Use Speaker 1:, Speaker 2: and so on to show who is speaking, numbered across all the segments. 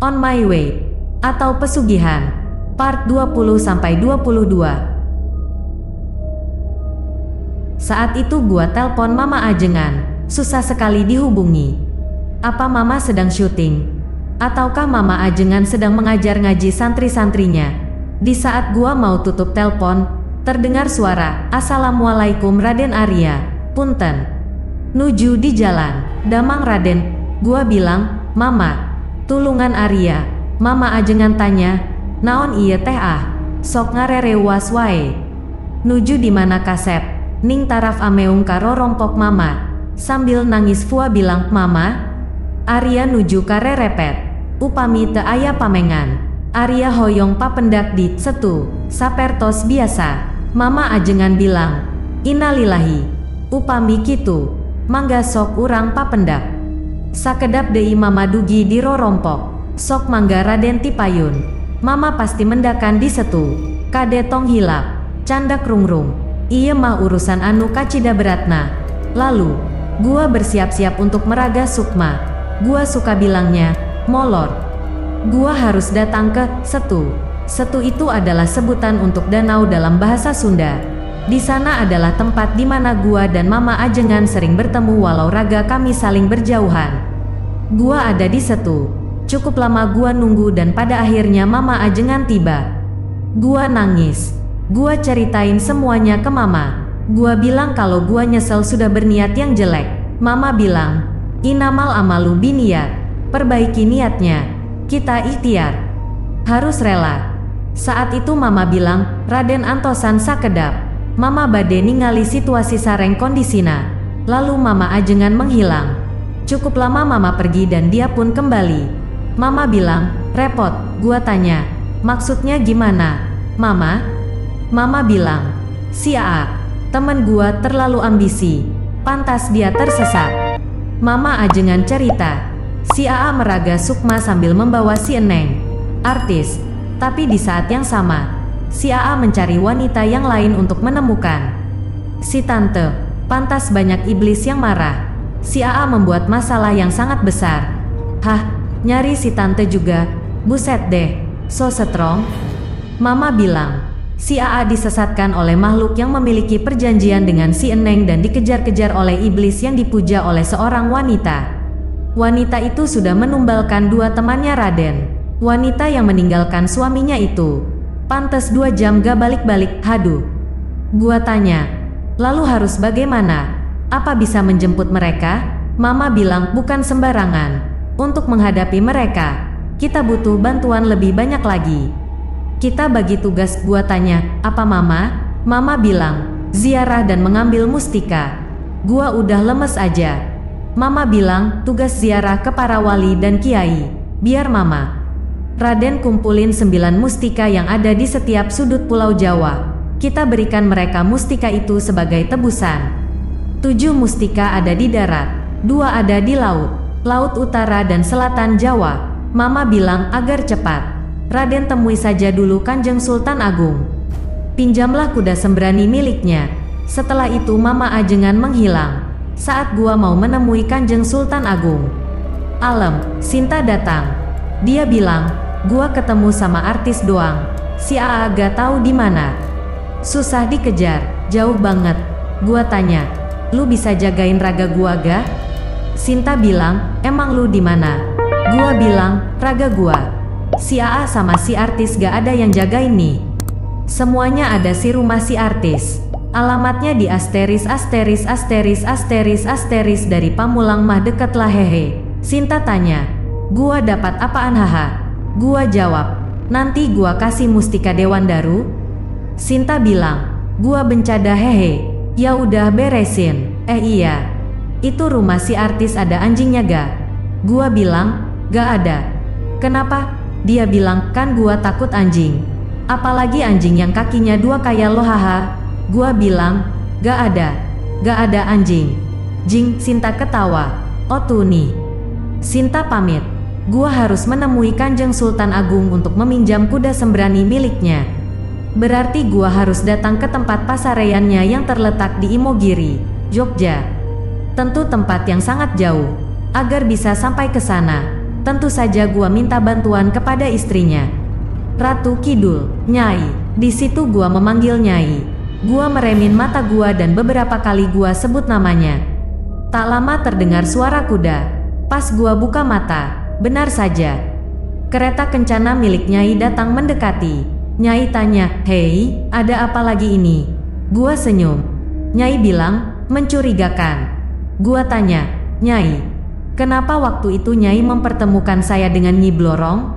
Speaker 1: On My Way atau Pesugihan Part 20-22. Saat itu gua telpon Mama Ajengan, susah sekali dihubungi. Apa Mama sedang syuting? Ataukah Mama Ajengan sedang mengajar ngaji santri-santrinya? Di saat gua mau tutup telpon, terdengar suara, "Assalamualaikum Raden Arya, punten. Nuju di jalan, damang Raden." Gua bilang, "Mama, tulungan Arya." Mama Ajengan tanya, "Naon ieu teh ah? Sok ngarerewas wae. Nuju di mana kasep?" Ning taraf ameung karo rompok Mama. Sambil nangis Fua bilang, "Mama, Arya nuju karerepet. Upami teu aya pamengan, Arya hoyong papendak di setu, sapertos biasa." Mama Ajengan bilang, "Innalillahi. Upami kitu, mangga sok urang papendak. Sakedap deui Mama dugi di rorompok, sok mangga Raden tipayun. Mama pasti mendakan di setu, kade tong hilap, candak rungrung. Iya mah urusan anu kacida beratna." Lalu, gua bersiap-siap untuk meraga Sukma. Gua suka bilangnya, molor. Gua harus datang ke setu. Setu itu adalah sebutan untuk danau dalam bahasa Sunda. Di sana adalah tempat di mana gua dan Mama Ajengan sering bertemu walau raga kami saling berjauhan. Gua ada di setu. Cukup lama gua nunggu dan pada akhirnya Mama Ajengan tiba. Gua nangis. Gua ceritain semuanya ke Mama. Gua bilang kalau gua nyesel sudah berniat yang jelek. Mama bilang, "Inamal amalu biniyat." Perbaiki niatnya. Kita ikhtiar. Harus rela. Saat itu Mama bilang, "Raden antosan sakedap." Mama bade ningali situasi sareng kondisina. Lalu Mama Ajengan menghilang. Cukup lama Mama pergi dan dia pun kembali. Mama bilang, "Repot." Gua tanya, "Maksudnya gimana, Mama?" Mama bilang, "Si Aa, temen gua terlalu ambisi. Pantas dia tersesat." Mama Ajengan cerita, si Aa meraga Sukma sambil membawa si Eneng, artis. Tapi di saat yang sama, si Aa mencari wanita yang lain untuk menemukan si Tante. Pantas banyak iblis yang marah. Si Aa membuat masalah yang sangat besar. Hah, nyari si Tante juga? Buset deh, so strong. Mama bilang, si Aa disesatkan oleh makhluk yang memiliki perjanjian dengan si Eneng dan dikejar-kejar oleh iblis yang dipuja oleh seorang wanita. Wanita itu sudah menumbalkan dua temannya Raden. Wanita yang meninggalkan suaminya itu pantes 2 jam gak balik-balik. Haduh. Gua tanya, "Lalu harus bagaimana? Apa bisa menjemput mereka?" Mama bilang, "Bukan sembarangan. Untuk menghadapi mereka, kita butuh bantuan lebih banyak lagi. Kita bagi tugas." Gua tanya, "Apa Mama?" Mama bilang, "Ziarah dan mengambil mustika." Gua udah lemes aja. Mama bilang, "Tugas ziarah ke para wali dan kiai. Biar Mama Raden kumpulin 9 mustika yang ada di setiap sudut pulau Jawa. Kita berikan mereka mustika itu sebagai tebusan. 7 mustika ada di darat, 2 ada di laut, laut utara dan selatan Jawa." Mama bilang, "Agar cepat, Raden temui saja dulu Kanjeng Sultan Agung. Pinjamlah kuda sembrani miliknya." Setelah itu Mama Ajengan menghilang. Saat gua mau menemui Kanjeng Sultan Agung, Alem, Sinta datang. Dia bilang, "Gua ketemu sama artis doang. Si Aa gak tahu di mana. Susah dikejar, jauh banget." Gua tanya, "Lu bisa jagain raga gua gak?" Sinta bilang, "Emang lu di mana?" Gua bilang, "Raga gua. Si Aa sama si artis gak ada yang jagain nih. Semuanya ada si rumah si artis. Alamatnya di asteris asteris asteris asteris asteris dari Pamulang mah deket lah hehe." Sinta tanya, "Gua dapat apaan haha?" Gua jawab, "Nanti gua kasih mustika Dewan Daru." Sinta bilang, "Gua bencada hehe." Ya udah beresin. Iya. Itu rumah si artis ada anjingnya gak? Gua bilang, "Gak ada." "Kenapa?" Dia bilang, "Kan gua takut anjing. Apalagi anjing yang kakinya 2 kayak lo haha." Gua bilang, "Gak ada. Gak ada anjing." Jing, Sinta ketawa. "Oh tuh nih." Sinta pamit. Gua harus menemui Kanjeng Sultan Agung untuk meminjam kuda sembrani miliknya. Berarti gua harus datang ke tempat pasareannya yang terletak di Imogiri, Jogja. Tentu tempat yang sangat jauh. Agar bisa sampai ke sana, tentu saja gua minta bantuan kepada istrinya. Ratu Kidul, Nyai. Di situ gua memanggil Nyai. Gua meremin mata gua dan beberapa kali gua sebut namanya. Tak lama terdengar suara kuda. Pas gua buka mata, benar saja. Kereta kencana milik Nyai datang mendekati. Nyai tanya, "Hei, ada apa lagi ini?" Gua senyum. Nyai bilang, "Mencurigakan." Gua tanya, "Nyai, kenapa waktu itu Nyai mempertemukan saya dengan Nyi Blorong?"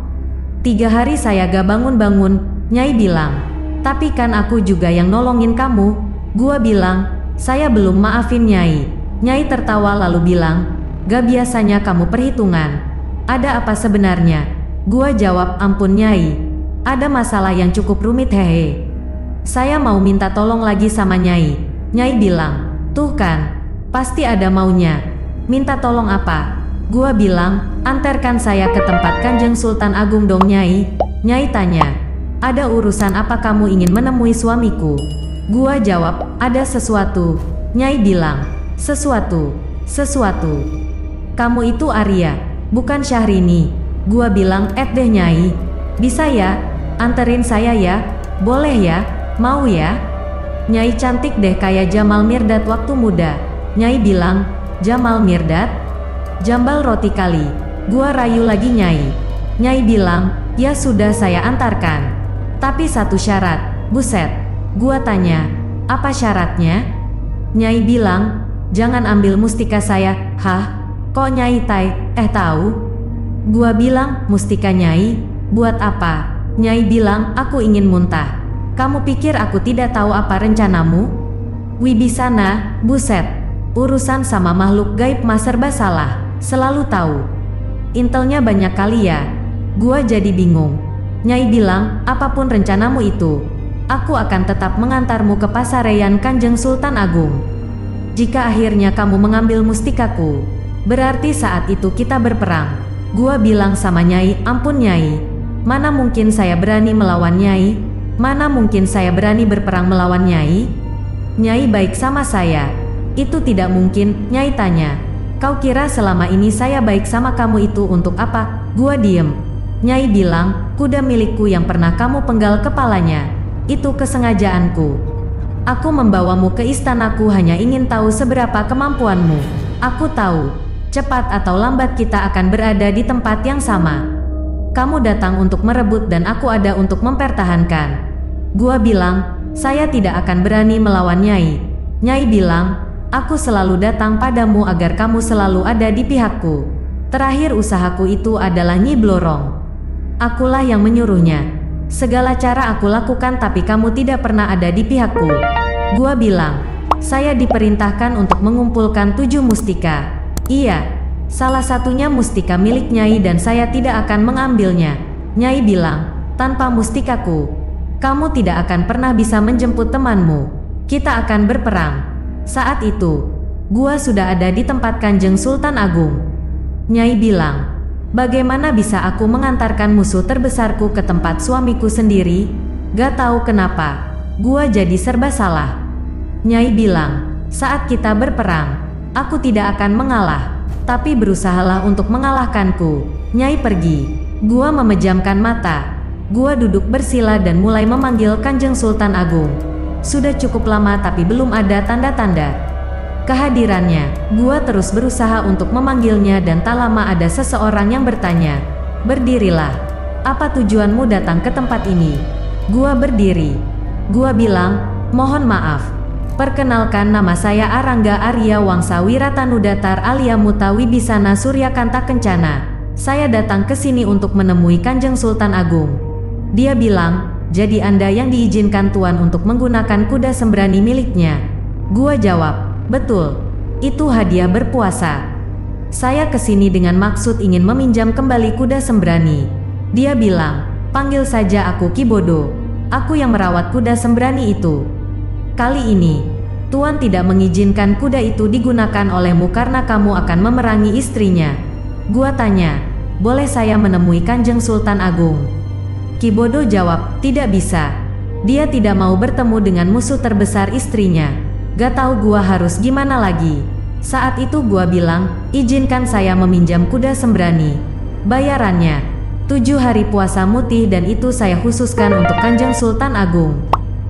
Speaker 1: 3 hari saya gak bangun-bangun, Nyai bilang. "Tapi kan aku juga yang nolongin kamu." Gua bilang, "Saya belum maafin Nyai." Nyai tertawa lalu bilang, "Gak biasanya kamu perhitungan. Ada apa sebenarnya?" Gua jawab, "Ampun Nyai, ada masalah yang cukup rumit hehe. Saya mau minta tolong lagi sama Nyai." Nyai bilang, "Tuh kan, pasti ada maunya. Minta tolong apa?" Gua bilang, "Antarkan saya ke tempat Kanjeng Sultan Agung dong Nyai." Nyai tanya, "Ada urusan apa kamu ingin menemui suamiku?" Gua jawab, "Ada sesuatu." Nyai bilang, Sesuatu. Kamu itu Arya, bukan Syahrini." Gua bilang, deh Nyai. Bisa ya? Anterin saya ya? Boleh ya? Mau ya?" Nyai cantik deh kayak Jamal Mirdad waktu muda. Nyai bilang, "Jamal Mirdad? Jambal roti kali." Gua rayu lagi Nyai. Nyai bilang, "Ya sudah saya antarkan. Tapi satu syarat." Buset. Gua tanya, "Apa syaratnya?" Nyai bilang, "Jangan ambil mustika saya." Hah? Kok Nyai tahu? Gua bilang, "Mustika Nyai? Buat apa?" Nyai bilang, "Aku ingin muntah." "Kamu pikir aku tidak tahu apa rencanamu?" Wibisana, buset. Urusan sama makhluk gaib mah serba salah. Selalu tahu. Intelnya banyak kali ya. Gua jadi bingung. Nyai bilang, "Apapun rencanamu itu, aku akan tetap mengantarmu ke pasarean Kanjeng Sultan Agung. Jika akhirnya kamu mengambil mustikaku, berarti saat itu kita berperang." Gua bilang sama Nyai, "Ampun Nyai, mana mungkin saya berani melawan Nyai? Mana mungkin saya berani berperang melawan Nyai? Nyai baik sama saya." "Itu tidak mungkin." Nyai tanya, "Kau kira selama ini saya baik sama kamu itu untuk apa?" Gua diem. Nyai bilang, "Kuda milikku yang pernah kamu penggal kepalanya. Itu kesengajaanku. Aku membawamu ke istanaku hanya ingin tahu seberapa kemampuanmu. Aku tahu, cepat atau lambat kita akan berada di tempat yang sama. Kamu datang untuk merebut dan aku ada untuk mempertahankan." Gua bilang, "Saya tidak akan berani melawan Nyai." Nyai bilang, "Aku selalu datang padamu agar kamu selalu ada di pihakku. Terakhir usahaku itu adalah Nyi Blorong. Akulah yang menyuruhnya. Segala cara aku lakukan tapi kamu tidak pernah ada di pihakku." Gua bilang, "Saya diperintahkan untuk mengumpulkan 7 mustika. Iya, salah satunya mustika milik Nyai dan saya tidak akan mengambilnya." Nyai bilang, "Tanpa mustikaku, kamu tidak akan pernah bisa menjemput temanmu. Kita akan berperang." Saat itu, gua sudah ada di tempat Kanjeng Sultan Agung. Nyai bilang, "Bagaimana bisa aku mengantarkan musuh terbesarku ke tempat suamiku sendiri?" Gak tahu kenapa, gua jadi serba salah. Nyai bilang, "Saat kita berperang, aku tidak akan mengalah. Tapi berusahalah untuk mengalahkanku." Nyai pergi. Gua memejamkan mata. Gua duduk bersila dan mulai memanggil Kanjeng Sultan Agung. Sudah cukup lama tapi belum ada tanda-tanda kehadirannya. Gua terus berusaha untuk memanggilnya dan tak lama ada seseorang yang bertanya, "Berdirilah. Apa tujuanmu datang ke tempat ini?" Gua berdiri. Gua bilang, "Mohon maaf. Perkenalkan, nama saya Arangga Arya Wangsa Wiratanudatar alia Muta Wibisana Suryakanta Kencana. Saya datang ke sini untuk menemui Kanjeng Sultan Agung." Dia bilang, "Jadi Anda yang diizinkan Tuan untuk menggunakan kuda sembrani miliknya?" Gua jawab, "Betul. Itu hadiah berpuasa. Saya kesini dengan maksud ingin meminjam kembali kuda sembrani." Dia bilang, "Panggil saja aku Kibodo. Aku yang merawat kuda sembrani itu. Kali ini, Tuan tidak mengizinkan kuda itu digunakan olehmu karena kamu akan memerangi istrinya." Gua tanya, "Boleh saya menemui Kanjeng Sultan Agung?" Kibodo jawab, "Tidak bisa. Dia tidak mau bertemu dengan musuh terbesar istrinya." Gak tahu gua harus gimana lagi. Saat itu gua bilang, "Izinkan saya meminjam kuda sembrani." Bayarannya 7 hari puasa mutih, dan itu saya khususkan untuk Kanjeng Sultan Agung.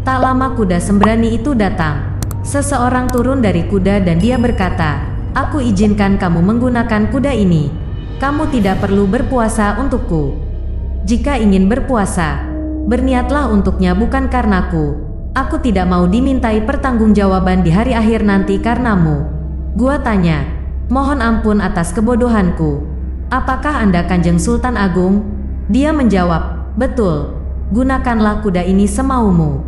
Speaker 1: Tak lama kuda sembrani itu datang. Seseorang turun dari kuda dan dia berkata, "Aku izinkan kamu menggunakan kuda ini. Kamu tidak perlu berpuasa untukku. Jika ingin berpuasa, berniatlah untuknya, bukan karenaku. Aku tidak mau dimintai pertanggungjawaban di hari akhir nanti karenamu." Gua tanya, "Mohon ampun atas kebodohanku. Apakah Anda Kanjeng Sultan Agung?" Dia menjawab, "Betul. Gunakanlah kuda ini semaumu."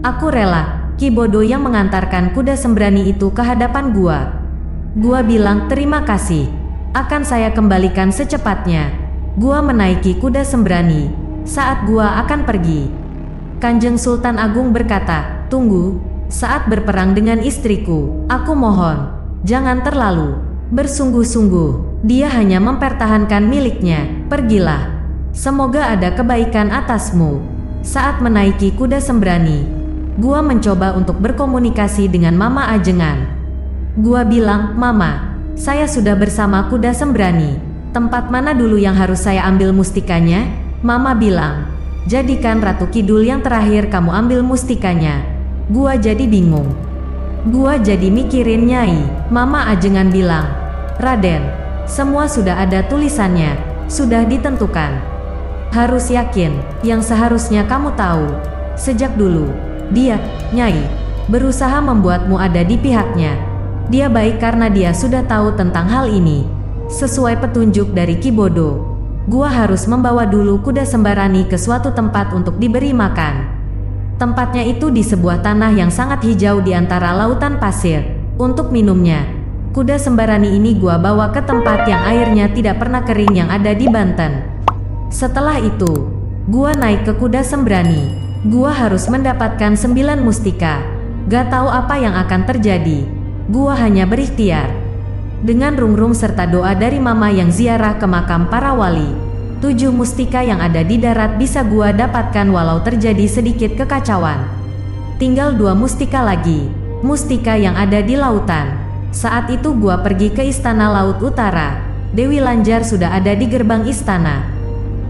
Speaker 1: Aku rela. Ki Bodo yang mengantarkan kuda sembrani itu ke hadapan gua. Gua bilang, "Terima kasih. Akan saya kembalikan secepatnya." Gua menaiki kuda sembrani. Saat gua akan pergi, Kanjeng Sultan Agung berkata, "Tunggu. Saat berperang dengan istriku, aku mohon, jangan terlalu bersungguh-sungguh. Dia hanya mempertahankan miliknya. Pergilah. Semoga ada kebaikan atasmu." Saat menaiki kuda sembrani, gua mencoba untuk berkomunikasi dengan Mama Ajengan. Gua bilang, "Mama, saya sudah bersama kuda sembrani. Tempat mana dulu yang harus saya ambil mustikanya?" Mama bilang, "Jadikan Ratu Kidul yang terakhir kamu ambil mustikanya." Gua jadi bingung. Gua jadi mikirin Nyai. Mama Ajengan bilang, "Raden, semua sudah ada tulisannya, sudah ditentukan. Harus yakin, yang seharusnya kamu tahu. Sejak dulu, dia, Nyai, berusaha membuatmu ada di pihaknya. Dia baik karena dia sudah tahu tentang hal ini. Sesuai petunjuk dari Ki Bodo, gua harus membawa dulu kuda sembrani ke suatu tempat untuk diberi makan. Tempatnya itu di sebuah tanah yang sangat hijau di antara lautan pasir. Untuk minumnya, kuda sembrani ini gua bawa ke tempat yang airnya tidak pernah kering yang ada di Banten. Setelah itu, gua naik ke kuda sembrani. Gua harus mendapatkan 9 mustika. Gak tahu apa yang akan terjadi. Gua hanya berikhtiar. Dengan rungrung serta doa dari Mama yang ziarah ke makam para wali, 7 mustika yang ada di darat bisa gua dapatkan walau terjadi sedikit kekacauan. Tinggal 2 mustika lagi, mustika yang ada di lautan. Saat itu gua pergi ke Istana Laut Utara. Dewi Lanjar sudah ada di gerbang istana.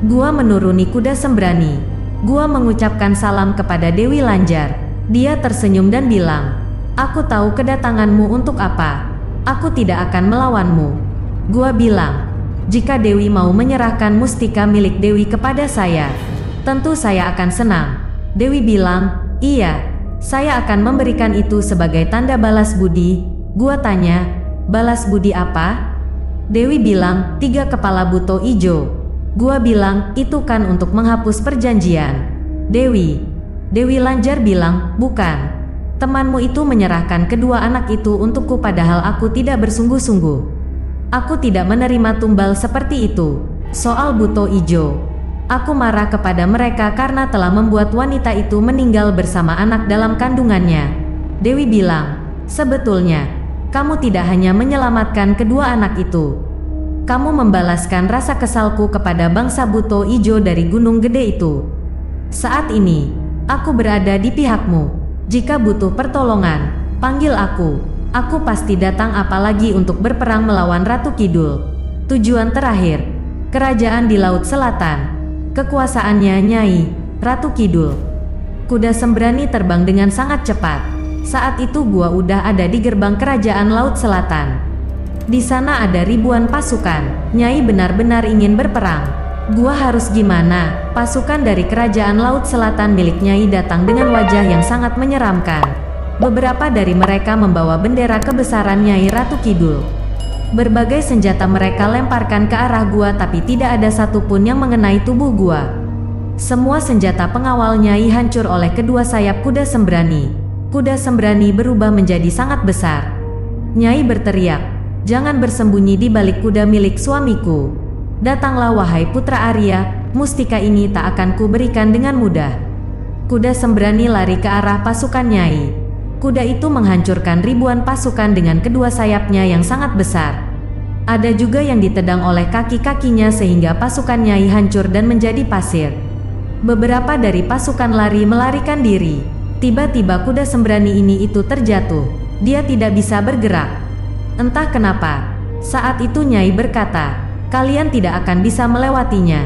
Speaker 1: Gua menuruni kuda sembrani. Gua mengucapkan salam kepada Dewi Lanjar. Dia tersenyum dan bilang, "Aku tahu kedatanganmu untuk apa. Aku tidak akan melawanmu." Gua bilang, "Jika Dewi mau menyerahkan mustika milik Dewi kepada saya, tentu saya akan senang." Dewi bilang, "Iya, saya akan memberikan itu sebagai tanda balas budi." Gua tanya, "Balas budi apa?" Dewi bilang, 3 kepala buto ijo." Gua bilang, "Itu kan untuk menghapus perjanjian." Dewi Lanjar bilang, "Bukan. Temanmu itu menyerahkan kedua anak itu untukku padahal aku tidak bersungguh-sungguh. Aku tidak menerima tumbal seperti itu. Soal buto ijo, aku marah kepada mereka karena telah membuat wanita itu meninggal bersama anak dalam kandungannya." Dewi bilang, "Sebetulnya, kamu tidak hanya menyelamatkan kedua anak itu. Kamu membalaskan rasa kesalku kepada bangsa buto ijo dari Gunung Gede itu. Saat ini, aku berada di pihakmu. Jika butuh pertolongan, panggil aku. Aku pasti datang, apalagi untuk berperang melawan Ratu Kidul. Tujuan terakhir, kerajaan di Laut Selatan. Kekuasaannya Nyai, Ratu Kidul." Kuda sembrani terbang dengan sangat cepat. Saat itu gua udah ada di gerbang kerajaan Laut Selatan. Di sana ada ribuan pasukan. Nyai benar-benar ingin berperang. Gua harus gimana? Pasukan dari kerajaan Laut Selatan milik Nyai datang dengan wajah yang sangat menyeramkan. Beberapa dari mereka membawa bendera kebesaran Nyai Ratu Kidul. Berbagai senjata mereka lemparkan ke arah gua, tapi tidak ada satupun yang mengenai tubuh gua. Semua senjata pengawal Nyai hancur oleh kedua sayap kuda sembrani. Kuda sembrani berubah menjadi sangat besar. Nyai berteriak, "Jangan bersembunyi di balik kuda milik suamiku. Datanglah wahai putra Arya, mustika ini tak akan kuberikan dengan mudah." Kuda sembrani lari ke arah pasukan Nyai. Kuda itu menghancurkan ribuan pasukan dengan kedua sayapnya yang sangat besar. Ada juga yang ditendang oleh kaki-kakinya sehingga pasukan Nyai hancur dan menjadi pasir. Beberapa dari pasukan lari melarikan diri. Tiba-tiba kuda sembrani ini itu terjatuh. Dia tidak bisa bergerak. Entah kenapa, saat itu Nyai berkata, Kalian tidak akan bisa melewatinya.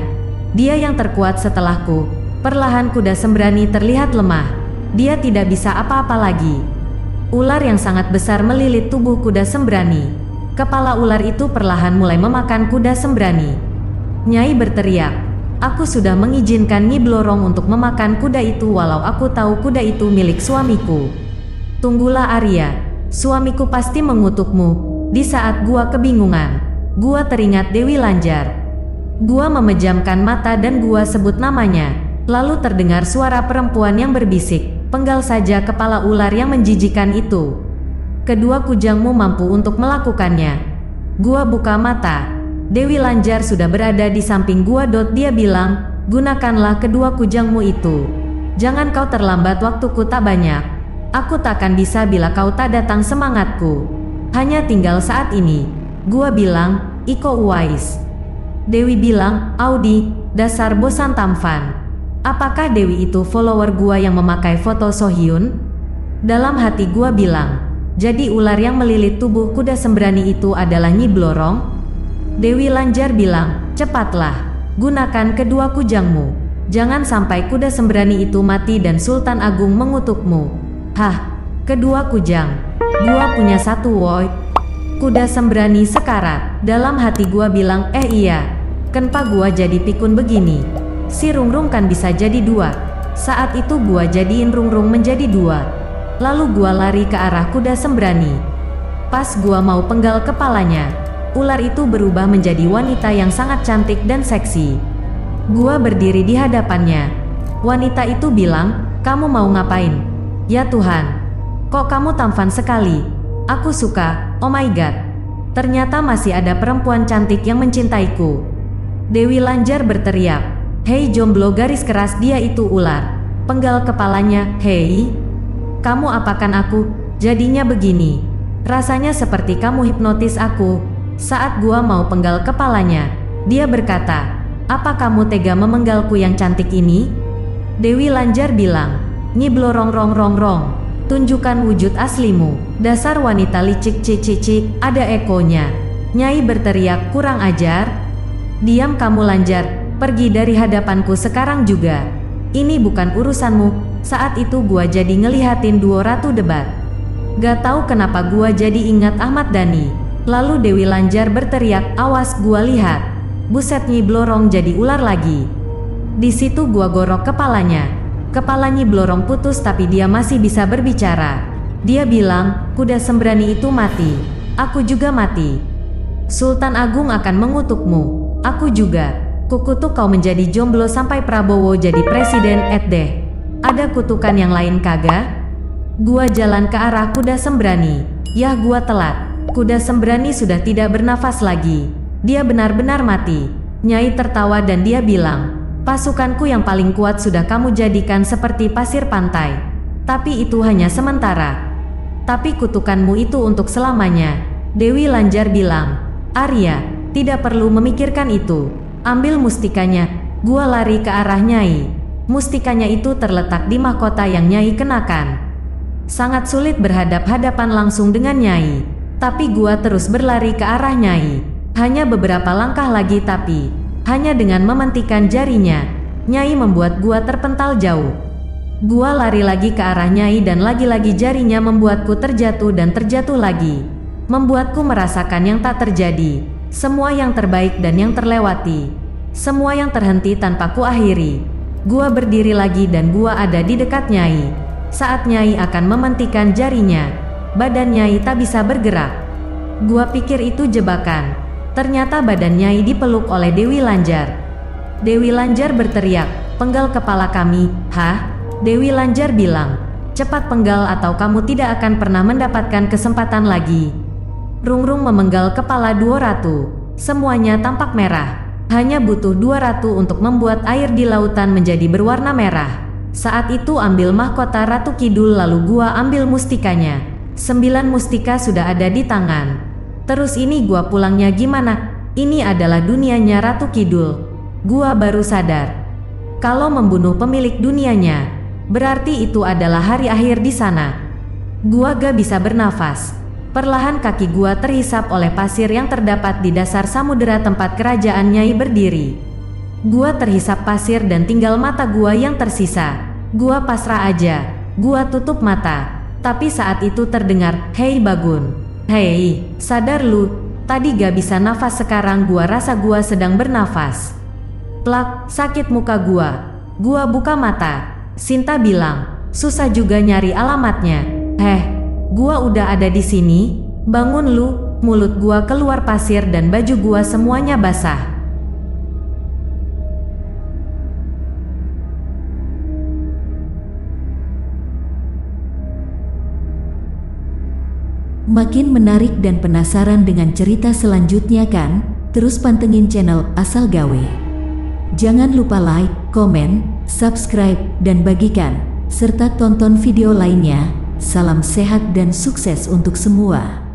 Speaker 1: Dia yang terkuat setelahku. Perlahan kuda sembrani terlihat lemah. Dia tidak bisa apa-apa lagi. Ular yang sangat besar melilit tubuh kuda sembrani. Kepala ular itu perlahan mulai memakan kuda sembrani. Nyai berteriak, "Aku sudah mengizinkan Nyi Blorong untuk memakan kuda itu walau aku tahu kuda itu milik suamiku." "Tunggulah Arya, suamiku pasti mengutukmu." Di saat gua kebingungan, gua teringat Dewi Lanjar. Gua memejamkan mata dan gua sebut namanya. Lalu terdengar suara perempuan yang berbisik, "Penggal saja kepala ular yang menjijikan itu. Kedua kujangmu mampu untuk melakukannya." Gua buka mata. Dewi Lanjar sudah berada di samping gua. Dia bilang, "Gunakanlah kedua kujangmu itu. Jangan kau terlambat, waktuku tak banyak. Aku takkan bisa bila kau tak datang semangatku. Hanya tinggal saat ini." Gua bilang, "Iko Uwais." Dewi bilang, "Audi, dasar bosan tampan." Apakah Dewi itu follower gua yang memakai foto Sohyun? Dalam hati gua bilang, jadi ular yang melilit tubuh kuda sembrani itu adalah Nyi Blorong? Dewi Lanjar bilang, "Cepatlah, gunakan kedua kujangmu. Jangan sampai kuda sembrani itu mati dan Sultan Agung mengutukmu." "Hah, kedua kujang? Gua punya satu woi." Kuda sembrani sekarat. Dalam hati gua bilang, iya, kenapa gua jadi pikun begini? Si Rungrung kan bisa jadi dua. Saat itu gua jadiin Rungrung menjadi dua. Lalu gua lari ke arah kuda sembrani. Pas gua mau penggal kepalanya, ular itu berubah menjadi wanita yang sangat cantik dan seksi. Gua berdiri di hadapannya. Wanita itu bilang, "Kamu mau ngapain?" "Ya Tuhan, kok kamu tampan sekali. Aku suka, oh my god. Ternyata masih ada perempuan cantik yang mencintaiku." Dewi Lanjar berteriak, "Hei jomblo garis keras, dia itu ular. Penggal kepalanya." "Hei, kamu apakan aku?" "Jadinya begini. Rasanya seperti kamu hipnotis aku." Saat gua mau penggal kepalanya, dia berkata, "Apa kamu tega memenggalku yang cantik ini?" Dewi Lanjar bilang, "Nyi Blorong rong rong rong. Tunjukkan wujud aslimu. Dasar wanita licik cicicik." Ada ekonya. Nyai berteriak, "Kurang ajar. Diam kamu Lanjar. Pergi dari hadapanku sekarang juga. Ini bukan urusanmu." Saat itu gua jadi ngelihatin duo ratu debat. Gak tahu kenapa gua jadi ingat Ahmad Dhani. Lalu Dewi Lanjar berteriak, "Awas, gua lihat." Buset, Nyi Blorong jadi ular lagi. Di situ gua gorok kepalanya. Kepala Nyi Blorong putus tapi dia masih bisa berbicara. Dia bilang, "Kuda sembrani itu mati. Aku juga mati. Sultan Agung akan mengutukmu. Aku juga. Kukutuk kau menjadi jomblo sampai Prabowo jadi presiden." Deh. Ada kutukan yang lain kagak? Gua jalan ke arah kuda sembrani. Yah, gua telat. Kuda sembrani sudah tidak bernafas lagi. Dia benar-benar mati. Nyai tertawa dan dia bilang, "Pasukanku yang paling kuat sudah kamu jadikan seperti pasir pantai. Tapi itu hanya sementara. Tapi kutukanmu itu untuk selamanya." Dewi Lanjar bilang, "Arya, tidak perlu memikirkan itu. Ambil mustikanya." Gua lari ke arah Nyai. Mustikanya itu terletak di mahkota yang Nyai kenakan. Sangat sulit berhadap-hadapan langsung dengan Nyai. Tapi gua terus berlari ke arah Nyai. Hanya beberapa langkah lagi tapi, hanya dengan mementikan jarinya, Nyai membuat gua terpental jauh. Gua lari lagi ke arah Nyai dan lagi-lagi jarinya membuatku terjatuh dan terjatuh lagi. Membuatku merasakan yang tak terjadi. Semua yang terbaik dan yang terlewati. Semua yang terhenti tanpa ku akhiri. Gua berdiri lagi dan gua ada di dekat Nyai. Saat Nyai akan mementikan jarinya, badan Nyai tak bisa bergerak. Gua pikir itu jebakan. Ternyata badan Nyai dipeluk oleh Dewi Lanjar. Dewi Lanjar berteriak, "Penggal kepala kami." "Hah?" Dewi Lanjar bilang, "Cepat penggal atau kamu tidak akan pernah mendapatkan kesempatan lagi." Rungrung memenggal kepala dua ratu. Semuanya tampak merah. Hanya butuh dua ratu untuk membuat air di lautan menjadi berwarna merah. Saat itu ambil mahkota Ratu Kidul lalu gua ambil mustikanya. 9 mustika sudah ada di tangan. Terus ini gua pulangnya gimana? Ini adalah dunianya Ratu Kidul. Gua baru sadar. Kalau membunuh pemilik dunianya, berarti itu adalah hari akhir di sana. Gua gak bisa bernafas. Perlahan kaki gua terhisap oleh pasir yang terdapat di dasar samudera tempat kerajaan Nyai berdiri. Gua terhisap pasir dan tinggal mata gua yang tersisa. Gua pasrah aja. Gua tutup mata. Tapi saat itu terdengar, "Hei Bagun. Hei, sadar lu, tadi gak bisa nafas, sekarang gua rasa gua sedang bernafas." Plak, sakit muka gua. Gua buka mata. Sinta bilang, "Susah juga nyari alamatnya." Gua udah ada di sini. Bangun lu." Mulut gua keluar pasir dan baju gua semuanya basah.
Speaker 2: Makin menarik dan penasaran dengan cerita selanjutnya kan? Terus pantengin channel Asal Gawe. Jangan lupa like, komen, subscribe, dan bagikan, serta tonton video lainnya. Salam sehat dan sukses untuk semua.